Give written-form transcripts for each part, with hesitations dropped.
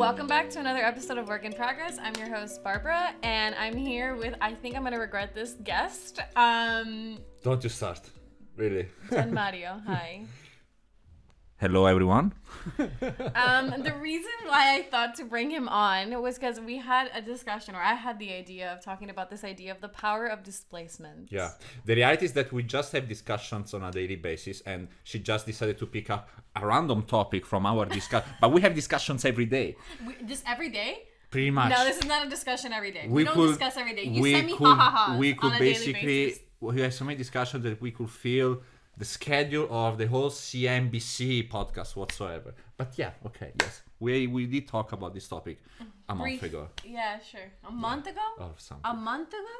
Welcome back to another episode of Work in Progress. I'm your host, Barbara, and I'm here with, I think I'm going to regret this guest, Don't you start. Really. Gianmario. Hi. Hello, everyone. The reason why I thought to bring him on was because we had a discussion, or I had the idea of talking about this idea of the power of displacement. Yeah. The reality is that we just have discussions on a daily basis, and she just decided to pick up a random topic from our discussion. But we have discussions every day. Just every day? Pretty much. No, this is not a discussion every day. We don't discuss every day. You send me ha-ha-has We could on a basically, daily basis. we have so many discussions that we could feel the schedule of the whole CNBC podcast whatsoever. But yeah, okay, yes. We did talk about this topic a month ago. Yeah, sure. A month ago? Or something. A month ago?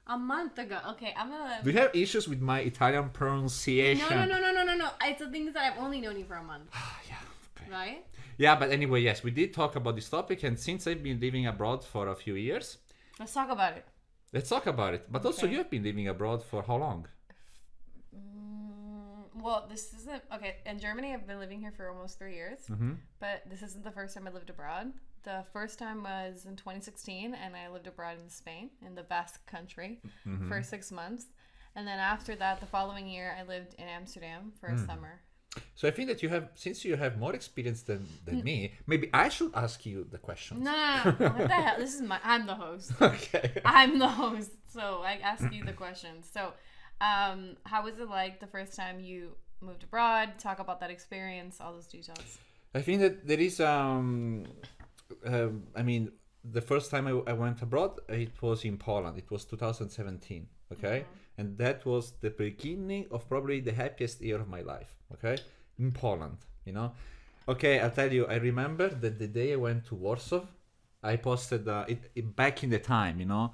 A month ago. Okay, I'm gonna... Do you have issues with my Italian pronunciation? No. It's the thing is that I've only known you for a month. Yeah, okay. Right? Yeah, but anyway, yes, we did talk about this topic, and since I've been living abroad for a few years, Let's talk about it. let's talk about it. But also, Okay. you have been living abroad for how long? Well, this isn't... Okay, in Germany, I've been living here for almost 3 years. Mm-hmm. But this isn't the first time I lived abroad. The first time was in 2016, and I lived abroad in Spain, in the Basque country, for 6 months. And then after that, the following year, I lived in Amsterdam for a summer. So I think that you have, since you have more experience than me, maybe I should ask you the questions. No. What the hell? This is I'm the host. Okay. I'm the host, so I ask you the questions. So, how was it like the first time you moved abroad? Talk about that experience, all those details. I think that there is, I mean, the first time I went abroad, it was in Poland. It was 2017, okay? And that was the beginning of probably the happiest year of my life, okay? In Poland, you know? Okay, I'll tell you, I remember that the day I went to Warsaw, I posted it back in the time, you know?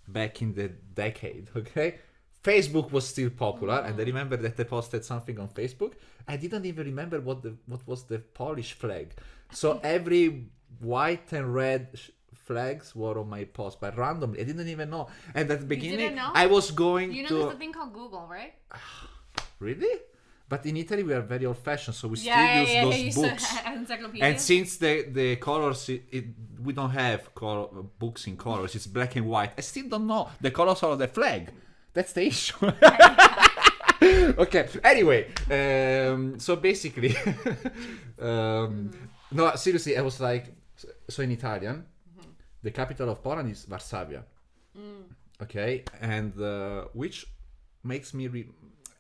Back in the decade, okay? Facebook was still popular, and I remember that I posted something on Facebook. I didn't even remember what was the Polish flag. So every white and red flags were on my post, but randomly. I didn't even know. And at the beginning, didn't know? I was going You know, to... there's a thing called Google, right? Really? But in Italy, we are very old-fashioned, so we still use those books. Encyclopedia. And since the colors, we don't have books in colors, it's black and white. I still don't know the colors of the flag. That's the issue. Okay. Anyway, so basically, no, seriously, I was like, so in Italian, the capital of Poland is Varsavia. Okay, and which makes me.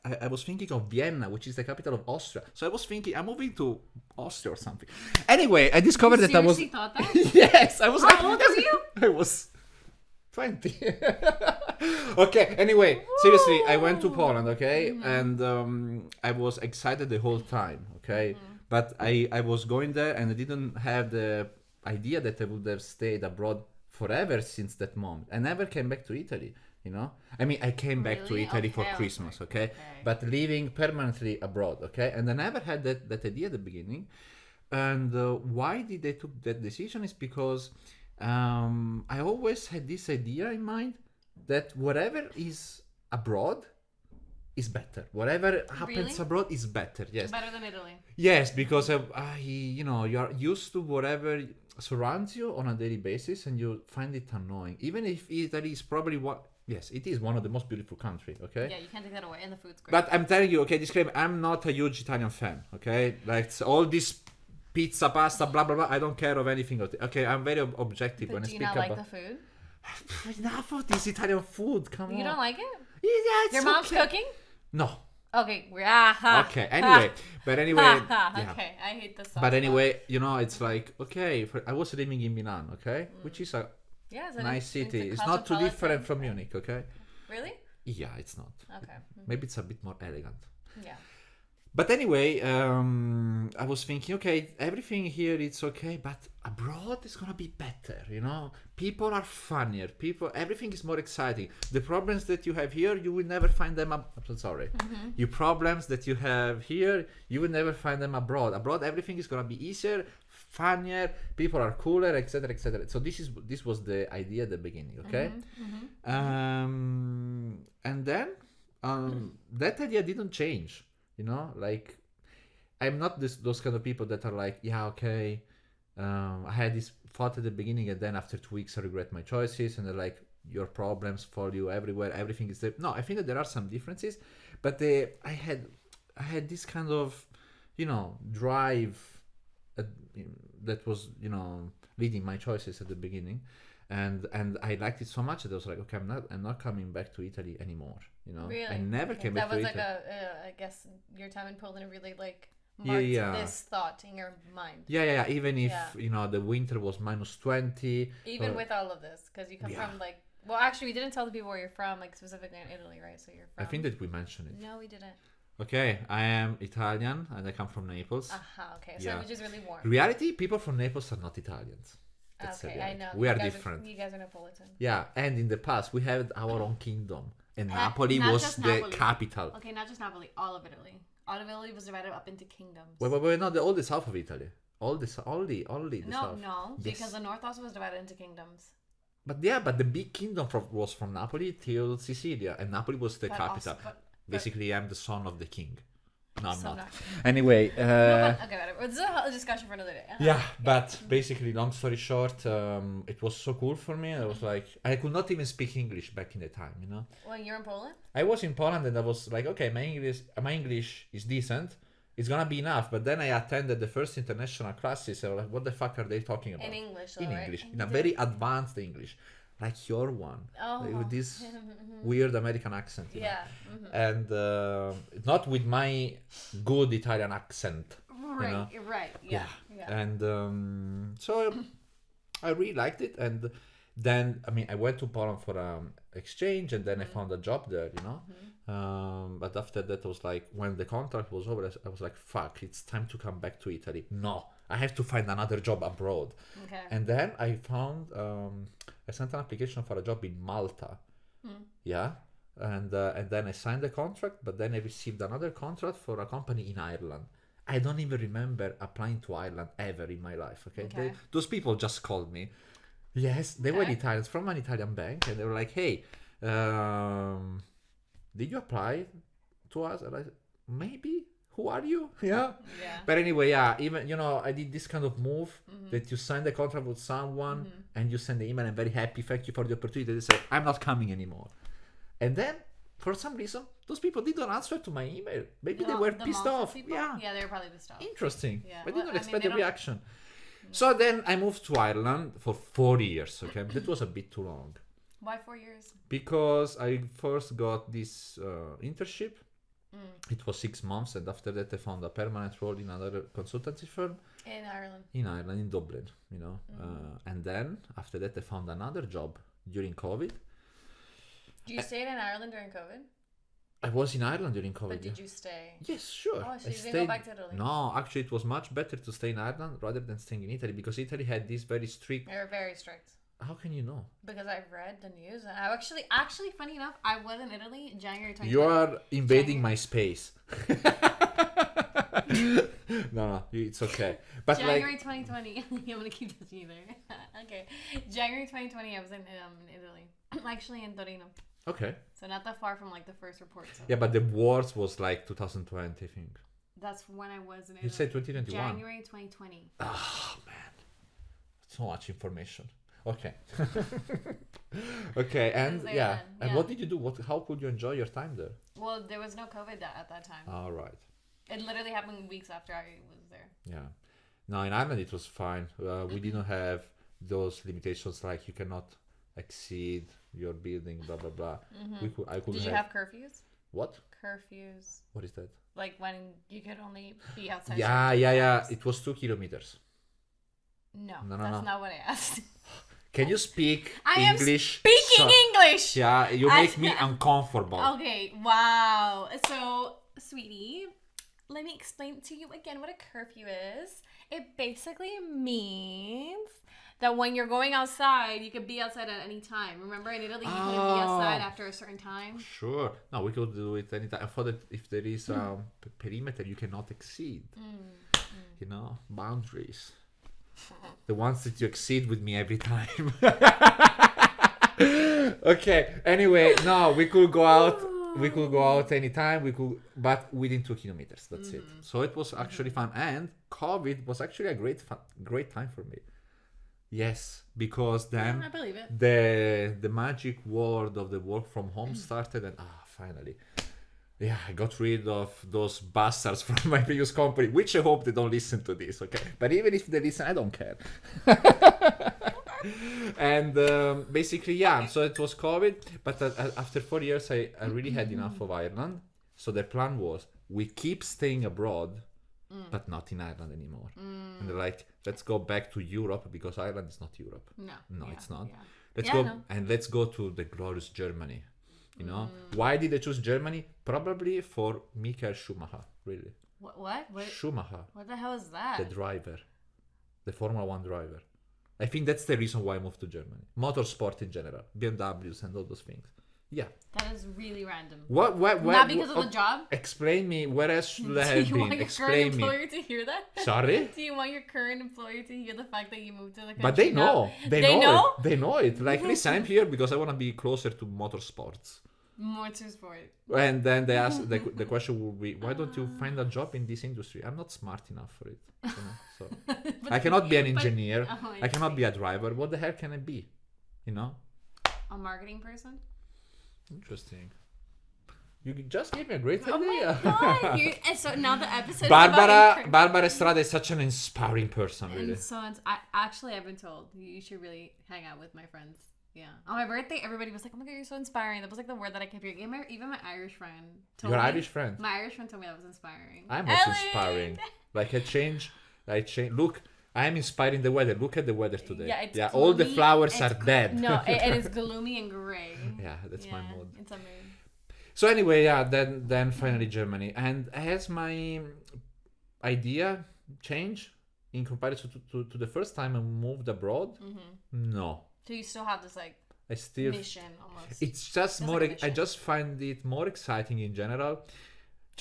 I was thinking of Vienna, which is the capital of Austria. So I was thinking, I'm moving to Austria or something. Anyway, I discovered that I was. Seriously thought that? Yes, I was. How old was you? I was 20. Okay, anyway, seriously, I went to Poland, okay? And I was excited the whole time, okay? But I was going there and I didn't have the idea that I would have stayed abroad forever since that moment. I never came back to Italy, you know? I mean, I came back to Really? Italy for Okay, Christmas, okay? okay? But living permanently abroad, okay? And I never had that idea at the beginning. And why did they took that decision is because I always had this idea in mind that whatever is abroad is better. Whatever happens Really? abroad is better. Yes. Better than Italy. Yes, because you're used to whatever surrounds you on a daily basis, and you find it annoying. Even if Italy is probably yes, it is one of the most beautiful countries. Okay. Yeah, you can't take that away, and the food's great. But I'm telling you, okay, disclaimer: I'm not a huge Italian fan. Okay, like all this pizza, pasta, blah blah blah. I don't care of anything. Okay, I'm very objective when I do you speak not about. like the food? Enough of this Italian food. Come on. You don't like it? Yeah, it's Your mom's okay. cooking? No. Okay, we're aha. Okay. Anyway, but anyway. Yeah. Okay, I hate this sauce. But anyway, it's like okay. I was living in Milan, okay, which is a yeah, nice city. It's not too different from Munich, okay. Really? Yeah, it's not. Okay. Maybe it's a bit more elegant. Yeah. But anyway, I was thinking, okay, everything here it's okay, but abroad is gonna be better, you know? People are funnier, everything is more exciting. The problems that you have here, you will never find them I'm so sorry. Your problems that you have here, you will never find them abroad. Abroad, everything is gonna be easier, funnier, people are cooler, etc., etc. So this was the idea at the beginning, okay? And then that idea didn't change. You know, like I'm not those kind of people that are like, yeah, okay, I had this thought at the beginning, and then after 2 weeks I regret my choices, and they're like, your problems follow you everywhere, everything is there. No, I think that there are some differences, but I had this kind of, drive that was, leading my choices at the beginning, and I liked it so much that I was like, okay, I'm not coming back to Italy anymore. Really? I never came back to Italy. That was like I guess your time in Poland really like marked this thought in your mind. Yeah. Even if the winter was -20. Even with all of this, because you come from like. Well, actually, we didn't tell the people where you're from, like specifically in Italy, right? So you're from. I think that we mentioned it. No, we didn't. Okay, I am Italian and I come from Naples. Okay. So which is really warm. Reality, people from Naples are not Italians. That's okay, I know. We are different. You guys are Napolitan. Yeah, and in the past we had our own kingdom, and Napoli was the capital. Okay, not just Napoli, all of Italy. All of Italy was divided up into kingdoms. Wait, not all the south of Italy. All the south. No, because the north also was divided into kingdoms. But the big kingdom was from Napoli till Sicilia, and Napoli was the capital. Basically, I'm the son of the king. No, I'm not. Anyway. Okay, whatever. It's a discussion for another day. Yeah, but basically, long story short, it was so cool for me. I was like, I could not even speak English back in the time, When you're in Poland? I was in Poland and I was like, okay, my English is decent. It's gonna be enough. But then I attended the first international classes. I was like, what the fuck are they talking about? In English, though, in right? English, in a very advanced English. Like your one, with this weird American accent. Yeah. And not with my good Italian accent. Right. Yeah. And so I really liked it. And then, I went to Poland for exchange, and then I found a job there, But after that, I was like, when the contract was over, I was like, fuck, it's time to come back to Italy. No, I have to find another job abroad. Okay. And then I found, I sent an application for a job in Malta. Yeah. And then I signed the contract, but then I received another contract for a company in Ireland. I don't even remember applying to Ireland ever in my life. Okay. Those people just called me. Yes, they were Italians from an Italian bank, and they were like, hey, did you apply to us? And I said, maybe. Who are you? Yeah. But anyway, even, I did this kind of move that you sign the contract with someone and you send the email, I'm very happy, thank you for the opportunity. They say, I'm not coming anymore. And then, for some reason, those people didn't answer to my email. Maybe they were pissed off. People? Yeah, they were probably pissed off. Interesting. Yeah. I didn't expect the reaction. So then I moved to Ireland for 4 years. Okay, that was a bit too long. Why 4 years? Because I first got this internship. It was 6 months, and after that I found a permanent role in another consultancy firm. In Ireland? In Ireland, in Dublin, and then after that I found another job during COVID. You stayed in Ireland during COVID? I was in Ireland during COVID. But did you stay? Yes, sure. Oh, so you didn't go back to Italy? No, actually it was much better to stay in Ireland rather than staying in Italy, because Italy had this very strict... They were very strict. How can you know? Because I've read the news, and I actually, funny enough, I was in Italy in January 2020. You are invading my space. No, it's okay. But January 2020. I'm gonna keep this in there. Okay, January 2020. I was in Italy, actually in Torino. Okay. So not that far from like the first reports. Yeah, but the worst was like 2020, I think. That's when I was in Italy. You said 2021. January 2020. Oh man, so much information. Okay. Okay, and and what did you do? How could you enjoy your time there? Well, there was no COVID at that time. All right. It literally happened weeks after I was there. Yeah. No, in Ireland it was fine. We didn't have those limitations like you cannot exceed your building, blah blah blah. Did you have curfews? What? Curfews. What is that? Like when you could only be outside. Yeah. It was 2 kilometers. No, that's not what I asked. Can you speak I English? am speaking English! Yeah, you make me uncomfortable. Okay, wow. So, sweetie, let me explain to you again what a curfew is. It basically means that when you're going outside, you can be outside at any time. Remember, in Italy, you couldn't be outside after a certain time? Sure. No, we could do it anytime. I thought that if there is a perimeter, you cannot exceed. Boundaries. The ones that you exceed with me every time. Okay, anyway, no, we could go out We could go out anytime. But within 2 kilometers. That's it. So it was actually fun, and COVID was actually a great time for me. Yes, because then I believe it. the magic world of the work from home started, and finally, I got rid of those bastards from my previous company, which I hope they don't listen to this, okay? But even if they listen, I don't care. And basically, so it was COVID, but after 4 years, I really had enough of Ireland. So the plan was, we keep staying abroad, but not in Ireland anymore. And they're like, let's go back to Europe, because Ireland is not Europe. No, it's not. Let's go to the glorious Germany. You know, why did they choose Germany? Probably for Michael Schumacher, really. What? Schumacher. What the hell is that? The driver, the Formula One driver. I think that's the reason why I moved to Germany. Motorsport in general, BMWs and all those things. Yeah. That is really random. What? Not because of the job? Explain me. Where else should I have been? Do you want your current employer to hear that? Sorry? Do you want your current employer to hear the fact that you moved to the country? But they know. They know? They know it. Like, listen, I'm here because I want to be closer to motorsports. Motorsport. And then they ask, the question will be, why don't you find a job in this industry? I'm not smart enough for it. You know? So I cannot be an engineer. I cannot be a driver. What the hell can I be? You know? A marketing person? Interesting. You just gave me a great idea. Oh my god! And so now the episode Barbara Estrada is such an inspiring person, really. And so I've been told you should really hang out with my friends. Yeah. On my birthday, everybody was like, "Oh my god, you're so inspiring." That was like the word that I kept hearing. Even my Irish friend told me. Your Irish friend? My Irish friend told me that was inspiring. I'm also inspiring. Like I change. Look, I'm inspiring the weather. Look at the weather today. Yeah, all the flowers are dead. No, it is gloomy and gray. Yeah, that's my mood. It's a mood. So anyway, then finally Germany. And has my idea changed in comparison to the first time I moved abroad? No. So you still have this mission almost. It's just more. I just find it more exciting in general.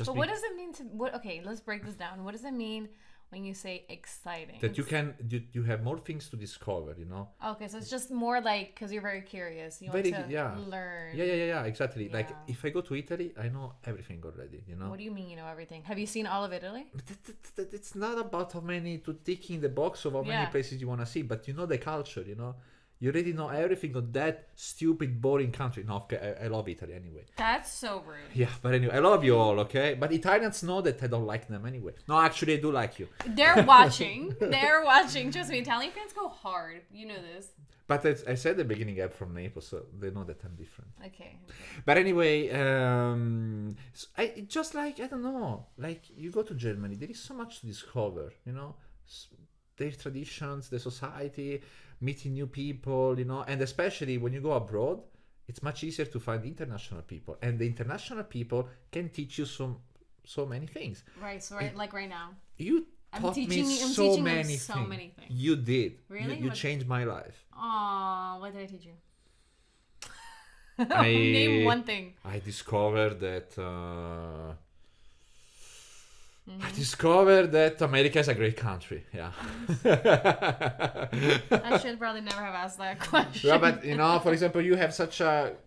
What does it mean okay, let's break this down. What does it mean when you say exciting? That you have more things to discover, you know. Okay, so it's just more like because you're very curious. You want to learn. Yeah, exactly. Yeah. Like if I go to Italy, I know everything already, you know. What do you mean you know everything? Have you seen all of Italy? It's not about how many to tick in the box of how many places you want to see, but you know the culture, you know. You already know everything of that stupid, boring country. No, okay, I love Italy anyway. That's so rude. Yeah, but anyway, I love you all, okay? But Italians know that I don't like them anyway. No, actually, I do like you. They're watching. Trust me, Italian fans go hard. You know this. But I said at the beginning I'm from Naples, so they know that I'm different. Okay. But anyway, I just like, I don't know, like you go to Germany, there is so much to discover, you know? Their traditions, the society, meeting new people, you know, and especially when you go abroad, it's much easier to find international people, and the international people can teach you so many things. Right. So like right now, you taught me so many things. You did. Really? You changed my life. Oh, what did I teach you? I name one thing. I discovered that. I discovered that America is a great country. Yeah. I should probably never have asked that question. Yeah, but you know, for example, you have such a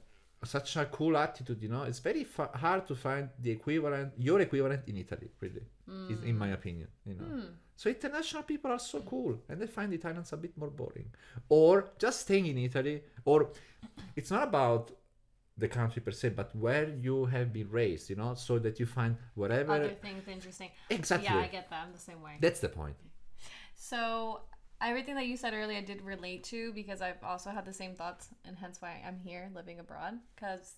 cool attitude. You know, it's very hard to find your equivalent in Italy. Really, in my opinion. You know, so international people are so cool, and they find Italians a bit more boring, or just staying in Italy. Or it's not about the country per se, but where you have been raised, you know, so that you find whatever other things interesting. Exactly. Yeah, I get that. I'm the same way. That's the point. So everything that you said earlier, I did relate to, because I've also had the same thoughts, and hence why I'm here living abroad. Because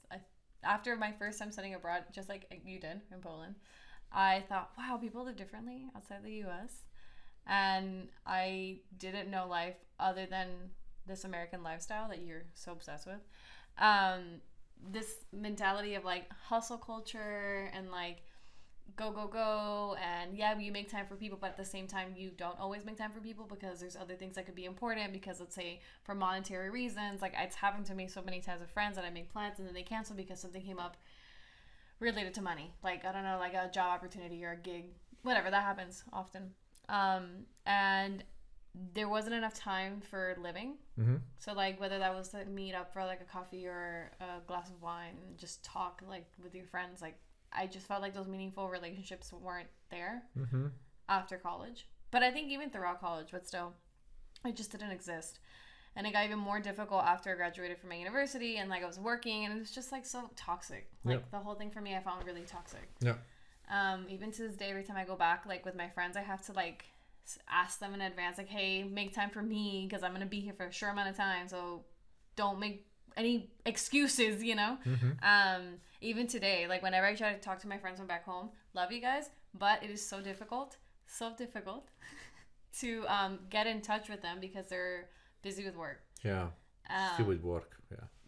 after my first time studying abroad, just like you did in Poland, I thought, wow, people live differently outside the U.S. And I didn't know life other than this American lifestyle that you're so obsessed with. This mentality of like hustle culture and like go, and you make time for people, but at the same time you don't always make time for people because there's other things that could be important, because let's say for monetary reasons, like it's happened to me so many times with friends that I make plans and then they cancel because something came up related to money, like I don't know, like a job opportunity or a gig, whatever, that happens often. And there wasn't enough time for living. Mm-hmm. So like whether that was to meet up for like a coffee or a glass of wine and just talk like with your friends, like I just felt like those meaningful relationships weren't there after college. But I think even throughout college, but still, it just didn't exist. And it got even more difficult after I graduated from my university and like I was working, and it was just like so toxic. Like the whole thing for me I found really toxic. Yeah. Even to this day, every time I go back like with my friends, I have to like ask them in advance, like, hey, make time for me because I'm gonna be here for a short amount of time, so don't make any excuses, you know. Even today, like whenever I try to talk to my friends from back home, love you guys, but it is so difficult to get in touch with them because they're busy with work. Yeah. Still with work.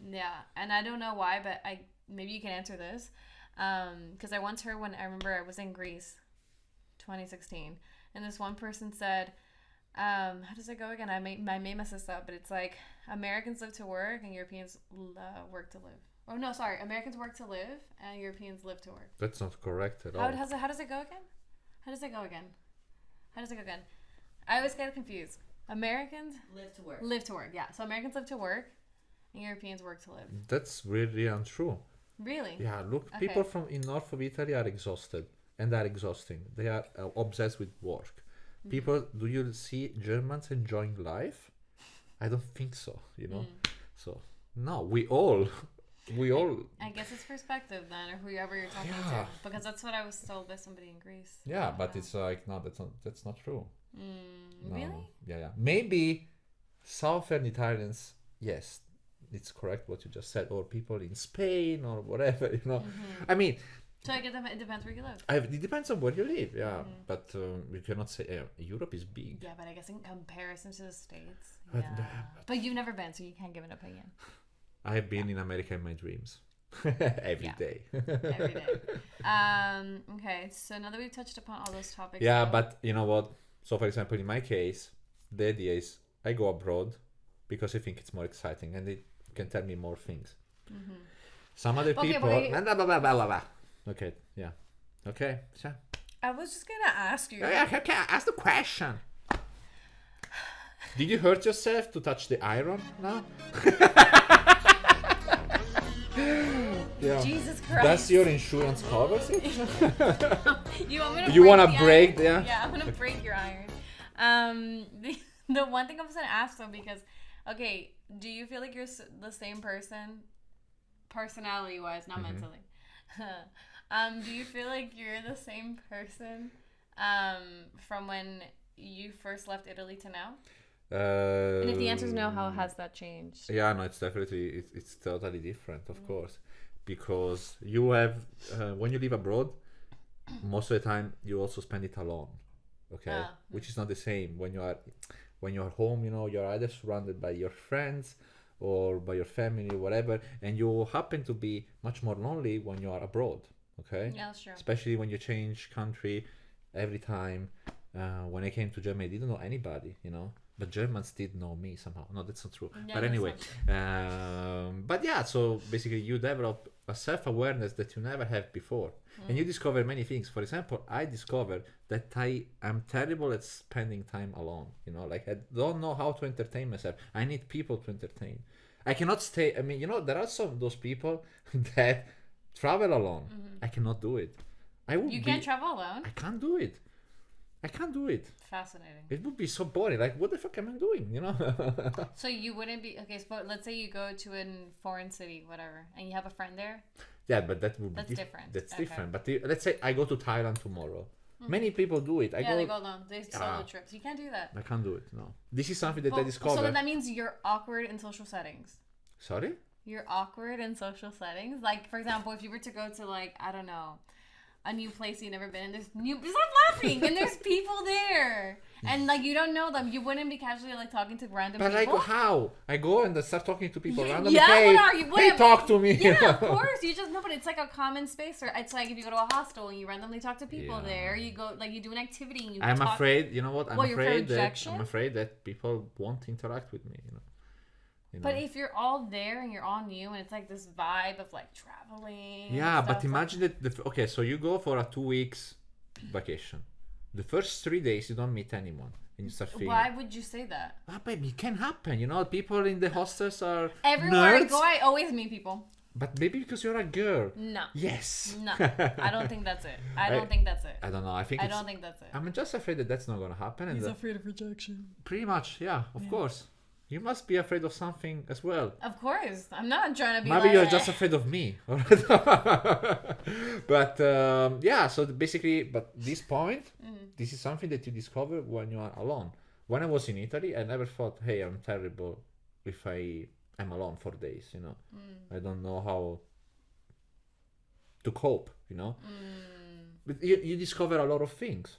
Yeah, and I don't know why, but maybe you can answer this. Because I once heard, when I remember I was in Greece, 2016, and this one person said, how does it go again? I may mess this up, but it's like Americans live to work and Europeans work to live. Oh no, sorry, Americans work to live and Europeans live to work. That's not correct at all. How does it go again? I always get confused. Americans live to work. Yeah, so Americans live to work and Europeans work to live. That's really untrue. Really? Yeah, look, people from in north of Italy are exhausted, and are exhausting. They are obsessed with work. People, do you see Germans enjoying life? I don't think so, you know. So no, we all I guess it's perspective then, or whoever you're talking to, because that's what I was told by somebody in Greece. Yeah, but it's like no, that's not true. No. Really? Yeah. Maybe Southern Italians, yes, it's correct what you just said, or people in Spain or whatever, you know. I mean, so I guess it depends where you live. It depends on where you live, yeah. But we cannot say Europe is big. Yeah, but I guess in comparison to the States, But you've never been, so you can't give an opinion. I have been in America in my dreams. Every day. Every day. Okay, so now that we've touched upon all those topics. Yeah, but you know what? So, for example, in my case, the idea is I go abroad because I think it's more exciting and it can tell me more things. Some other people... Okay, yeah. Okay, so... I was just going to ask you... Yeah, okay, ask the question. Did you hurt yourself to touch the iron now? Yeah. Jesus Christ. Does your insurance cover it? You want to break? Yeah, I'm going to break your iron. The one thing I was going to ask though, because, okay, do you feel like you're the same person, personality-wise, not mentally? Do you feel like you're the same person from when you first left Italy to now? And if the answer is no, how has that changed? Yeah, no, it's definitely, it's totally different, of course. Because you have, when you live abroad, most of the time you also spend it alone, okay? Which is not the same. When you're home, you know, you're either surrounded by your friends or by your family or whatever, and you happen to be much more lonely when you are abroad, okay? Yeah, that's true. Especially when you change country every time. When I came to Germany, I didn't know anybody, you know? But Germans did know me somehow. No, that's not true. No, but anyway, but yeah, so basically you develop a self-awareness that you never have before. And you discover many things. For example, I discovered that I am terrible at spending time alone. You know, like I don't know how to entertain myself. I need people to entertain. I cannot stay. I mean, you know, there are some of those people that travel alone. I cannot do it. You can't travel alone? I can't do it. Fascinating. It would be so boring. Like, what the fuck am I doing? You know? So you wouldn't be okay. So let's say you go to a foreign city, whatever, and you have a friend there. Yeah, but that would be different. That's different. But let's say I go to Thailand tomorrow. Many people do it. They go alone. They solo trips. You can't do that. I can't do it. No. This is something that I discovered. So that means you're awkward in social settings. Sorry? You're awkward in social settings. Like, for example, if you were to go to, like, I don't know, a new place you've never been in, stop laughing, and there's people there, and like you don't know them, you wouldn't be casually like talking to random people. But like how? I go and I start talking to people randomly. Yeah, hey, talk to me. Yeah, of course. You just know, but it's like a common space. Or it's like if you go to a hostel and you randomly talk to people there. You go like you do an activity. And you I'm afraid. You know what? I'm afraid that people won't interact with me. You know. But if you're all there and you're all new and it's like this vibe of like traveling. Yeah, but imagine that. Okay, so you go for a 2 weeks vacation. The first 3 days you don't meet anyone. and you start feeling. Why would you say that? Babe, it can happen. People in the hostels are Everywhere nerds. I go, I always meet people. But maybe because you're a girl. No. Yes. No. I don't think that's it. I don't think that's it. I don't know. I don't think that's it. I'm just afraid that that's not going to happen. He's afraid of rejection. Pretty much, yeah, of course. You must be afraid of something as well. Of course. I'm not trying to be Maybe you're just afraid of me. But so basically, but this point, this is something that you discover when you are alone. When I was in Italy, I never thought, hey, I'm terrible if I'm alone for days, I don't know how to cope, But you discover a lot of things,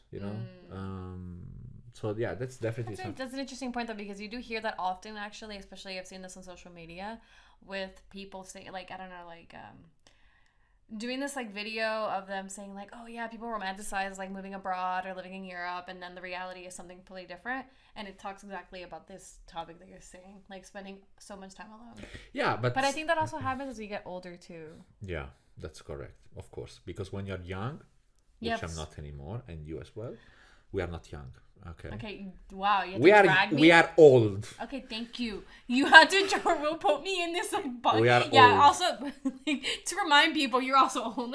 So yeah, that's definitely something. That's an interesting point though, because you do hear that often actually, especially I've seen this on social media with people saying doing this video of them saying oh yeah, people romanticize moving abroad or living in Europe, and then the reality is something completely different, and it talks exactly about this topic that you're saying, spending so much time alone. Yeah, but I think that also happens as we get older too. Yeah, that's correct, of course, because when you're young, which I'm not anymore, and you as well, we are not young. Okay. Wow. You had to drag me. We are old. Okay. Thank you. You had to put me in this box. We are old. Also, to remind people, you're also old.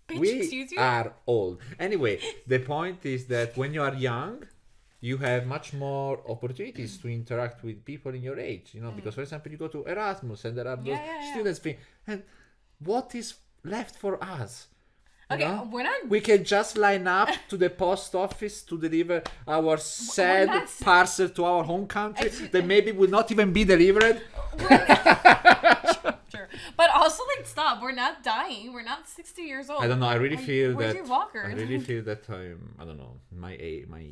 Bitch, excuse you. We are old. Anyway, the point is that when you are young, you have much more opportunities to interact with people in your age. Because for example, you go to Erasmus, and there are those students being. And what is left for us? Okay, we can just line up to the post office to deliver our sad parcel to our home country that maybe will not even be delivered. Sure. But also, stop. We're not dying. We're not 60 years old. I don't know. I really feel where's your walker? I really feel that I don't know. My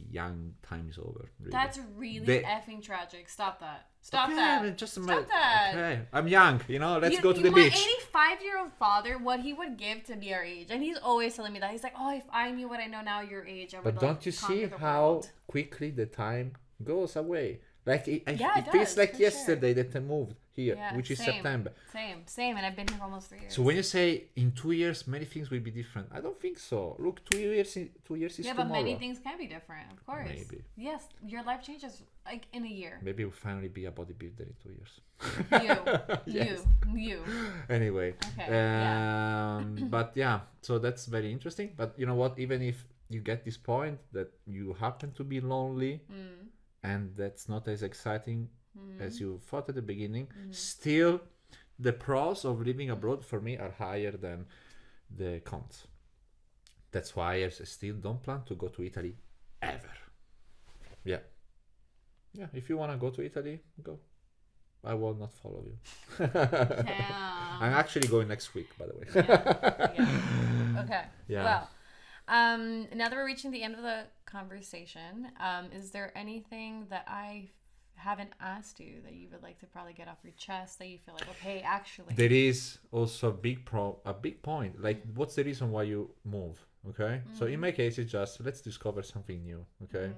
young time is over. Really. That's really effing tragic. Stop that. Stop that. Stop that. Okay. I'm young. Let's go to the beach. My 85-year-old father, what he would give to be our age, and he's always telling me that. He's like, "Oh, if I knew what I know now, your age, I would." But don't you see how quickly the time goes away? It does, feels like yesterday that I moved here, which is September. Same, and I've been here almost 3 years. So when you say in 2 years many things will be different, I don't think so. Look, 2 years is tomorrow. But many things can be different, of course. Maybe. Yes, your life changes in a year. Maybe we'll finally be a bodybuilder in 2 years. You. Anyway. Okay. But yeah, so that's very interesting. But you know what? Even if you get this point that you happen to be lonely. And that's not as exciting as you thought at the beginning. Still, the pros of living abroad for me are higher than the cons. That's why I still don't plan to go to Italy ever. Yeah. If you want to go to Italy, go. I will not follow you. I'm actually going next week, by the way. Okay. Yeah. Well. Now that we're reaching the end of the conversation, is there anything that I haven't asked you that you would like to probably get off your chest, that you feel okay, actually? There is also a big point. What's the reason why you move? Okay. So in my case, it's just let's discover something new. Okay.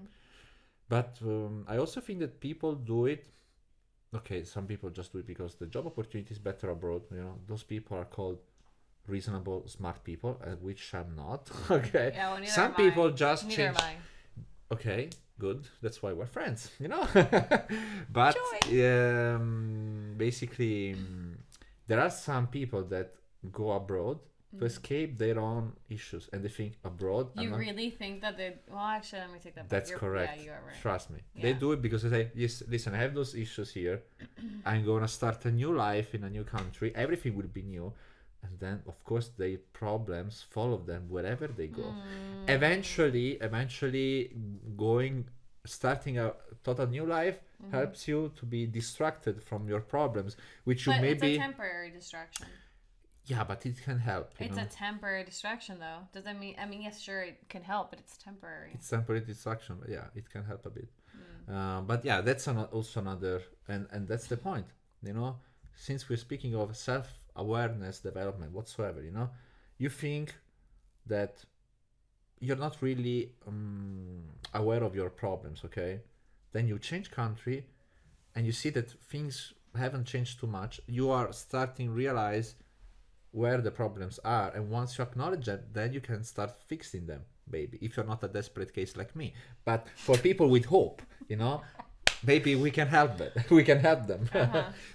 But I also think that people do it. Okay, some people just do it because the job opportunity is better abroad. Those people are called reasonable, smart people, which I'm not. Okay. Yeah, well, some people just neither change. am I. Okay, good. That's why we're friends. But basically, there are some people that go abroad to escape their own issues, and they think abroad. You really think that they? Well, actually, let me take that back. That's correct. Yeah, you are right. Trust me. Yeah. They do it because they say, "Yes, listen, I have those issues here. I'm gonna start a new life in a new country. Everything will be new." And then, of course, their problems follow them wherever they go. Eventually, starting a total new life helps you to be distracted from your problems, which you maybe. But it's a temporary distraction. Yeah, but it can help. It's a temporary distraction, though. Does that mean? I mean, yes, sure, it can help, but it's temporary. It's temporary distraction, but yeah, it can help a bit. But yeah, that's also another, and that's the point. Since we're speaking of self-awareness development whatsoever, you think that you're not really aware of your problems, okay? Then you change country and you see that things haven't changed too much. You are starting to realize where the problems are, and once you acknowledge that, then you can start fixing them baby, if you're not a desperate case like me. But for people with hope, maybe we can help them. We can help them.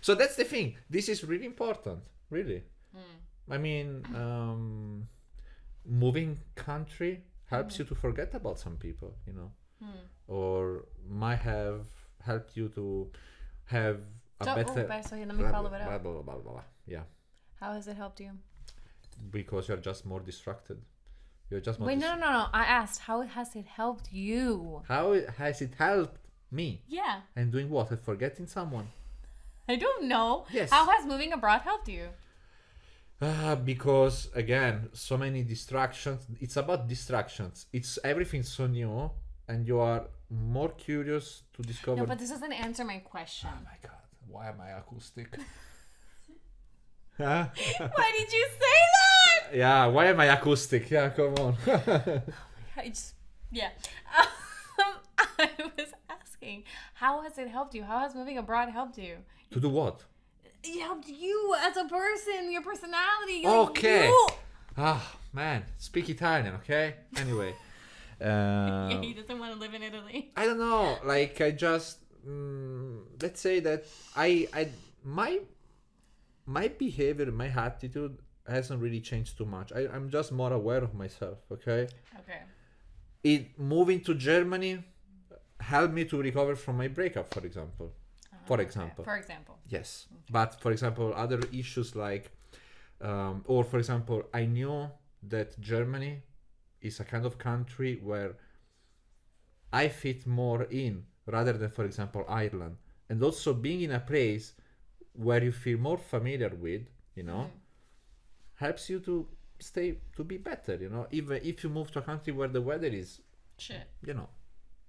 So that's the thing. This is really important, really. I mean, moving country helps you to forget about some people, or might have helped you to have a better... so let me follow it up. Blah, blah, blah, blah. Yeah. How has it helped you? Because you're just more distracted. You're just more... Wait, no. I asked, how has it helped you? How has it helped me? Yeah. And doing what? And forgetting someone? I don't know. Yes. How has moving abroad helped you? Because, again, so many distractions. It's about distractions. It's everything so new, and you are more curious to discover... No, but this doesn't answer my question. Oh my God. Why am I acoustic? Huh? Why did you say that? Yeah, why am I acoustic? Yeah, come on. Yeah. I was asking, how has it helped you? How has moving abroad helped you? To do what? It helped you as a person, your personality. Okay. You. Man, speak Italian, okay? Anyway. Yeah, he doesn't want to live in Italy. I don't know. Like, I just... let's say that my behavior, my attitude hasn't really changed too much. I'm just more aware of myself, okay? Okay. Moving to Germany helped me to recover from my breakup, for example. For example. Yes. Okay. But, for example, other issues like... or, for example, I knew that Germany is a kind of country where I fit more in rather than, for example, Ireland. And also being in a place where you feel more familiar with, helps you to be better, Even if you move to a country where the weather is shit,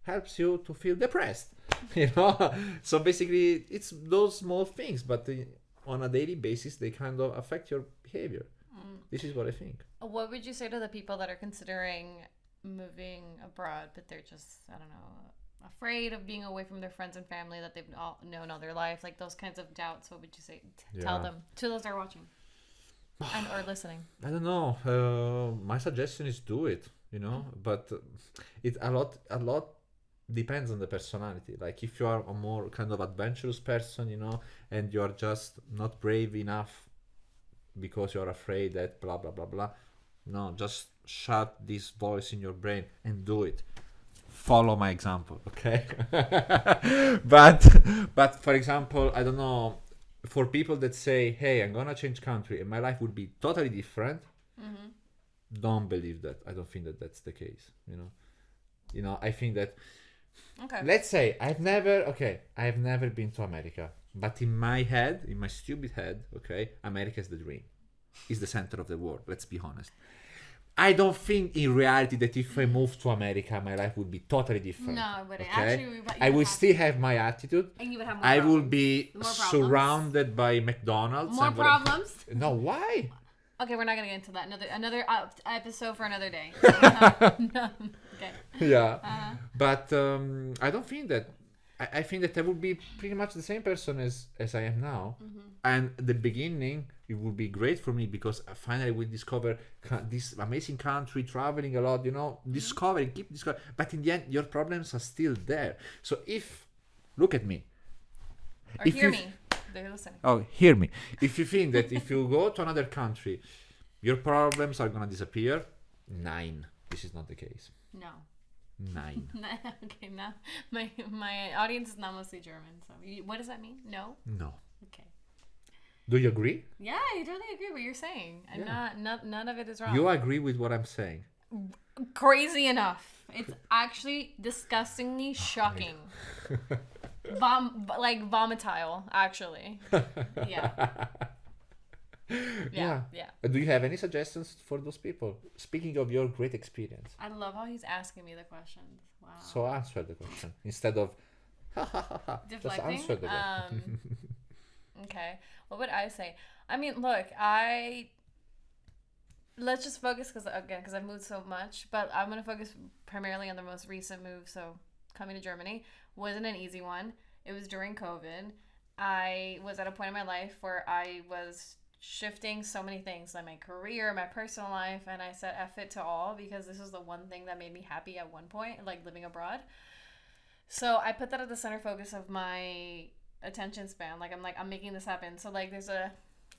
helps you to feel depressed, So basically, it's those small things, but on a daily basis, they kind of affect your behavior. This is what I think. What would you say to the people that are considering moving abroad, but they're just, I don't know, afraid of being away from their friends and family that they've all known all their life, like those kinds of doubts? What would you say? Tell them to those that are watching and or listening. I don't know. My suggestion is do it, but it a lot depends on the personality. Like if you are a more kind of adventurous person, and you're just not brave enough because you're afraid that blah blah blah blah, no, just shut this voice in your brain and do it. Follow my example, okay? but for example, I don't know, for people that say, hey, I'm gonna change country and my life would be totally different, don't believe that. I don't think that that's the case, I think that, okay, let's say I've never been to America, but in my head, in my stupid head, okay, America is the dream, is the center of the world. Let's be honest. I don't think in reality that if I move to America, my life would be totally different. No, but okay? Actually, I will still have my attitude. And you would have more problems. Will be surrounded by McDonald's. More problems? No, why? Okay, we're not gonna get into that. Another episode for another day. No. Okay. Yeah, but I don't think that. I think that I would be pretty much the same person as I am now. And the beginning, it would be great for me because finally we discover this amazing country, traveling a lot, discovering, keep discovering. But in the end, your problems are still there. So look at me. Or hear me. They're listening. Oh, hear me. If you think that if you go to another country, your problems are going to disappear, 9. This is not the case. No. 9. Okay, now my audience is not mostly German. So what does that mean? No? No. Okay. Do you agree? Yeah, I totally agree with what you're saying. I'm none of it is wrong. You agree with what I'm saying? Crazy enough. It's actually disgustingly shocking. Vomitile, actually. Yeah. Yeah. Do you have any suggestions for those people? Speaking of your great experience. I love how he's asking me the questions. Wow. So answer the question instead of deflecting. Just answer the question. Okay. What would I say? I mean, look, let's just focus because I've moved so much, but I'm going to focus primarily on the most recent move. So coming to Germany wasn't an easy one. It was during COVID. I was at a point in my life where I was shifting so many things, like my career, my personal life, and I said F it to all because this was the one thing that made me happy at one point, like living abroad. So I put that at the center focus of my attention span. Like I'm making this happen. So like there's a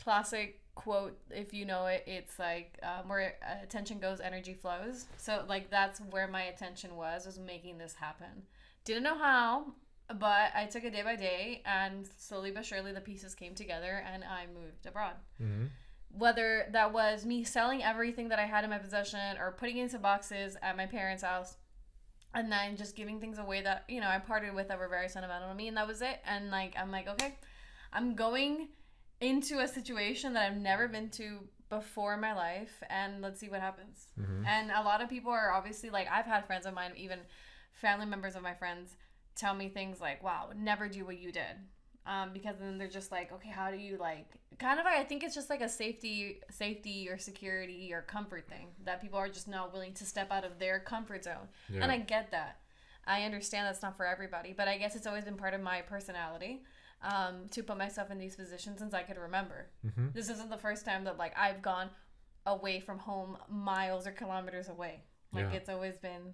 classic quote, if you know it, it's like where attention goes, energy flows. So like that's where my attention was making this happen. Didn't know how, but I took it day by day, and slowly but surely the pieces came together and I moved abroad. Mm-hmm. Whether that was me selling everything that I had in my possession or putting it into boxes at my parents' house and then just giving things away that, you know, I parted with that were very sentimental to me, and that was it. And like I'm like, okay, I'm going into a situation that I've never been to before in my life, and let's see what happens. Mm-hmm. And a lot of people are obviously like, I've had friends of mine, even family members of my friends, tell me things like, wow, I would never do what you did. Because then they're just like, okay, how do you like, kind of, I think it's just like a safety or security or comfort thing that people are just not willing to step out of their comfort zone. Yeah. And I get that. I understand that's not for everybody, but I guess it's always been part of my personality to put myself in these positions since I could remember. Mm-hmm. This isn't the first time that like I've gone away from home miles or kilometers away. Like it's always been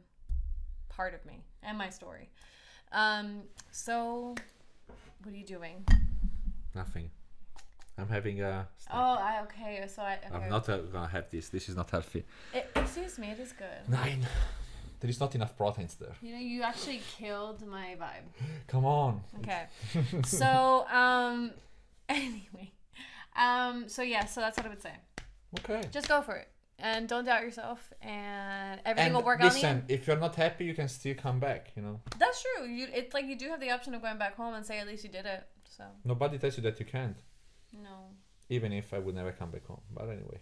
part of me and my story. So what are you doing? Nothing. I'm having a snack. Okay. So I'm not gonna have this. This is not healthy. Excuse me, it is good. 9. There is not enough proteins there. You know, you actually killed my vibe. Come on. Okay. So, anyway. So that's what I would say. Okay. Just go for it. And don't doubt yourself, and everything will work out. Listen, if you're not happy, you can still come back, you know. That's true. It's like you do have the option of going back home and say at least you did it. So nobody tells you that you can't. No. Even if I would never come back home. But anyway.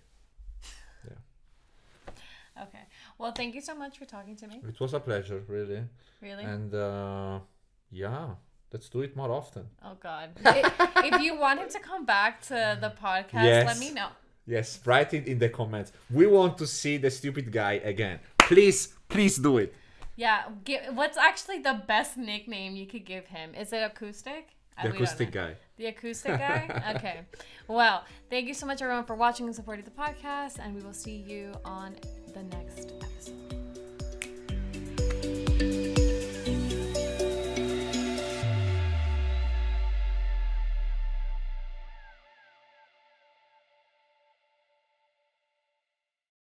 Yeah. Okay. Well, thank you so much for talking to me. It was a pleasure, really. Really? And let's do it more often. Oh God. If you want him to come back to the podcast, let me know. Yes, write it in the comments. We want to see the stupid guy again. Please do it. Yeah. What's actually the best nickname you could give him? Is it acoustic? The acoustic guy. The acoustic guy? Okay. Well, thank you so much, everyone, for watching and supporting the podcast, and we will see you on the next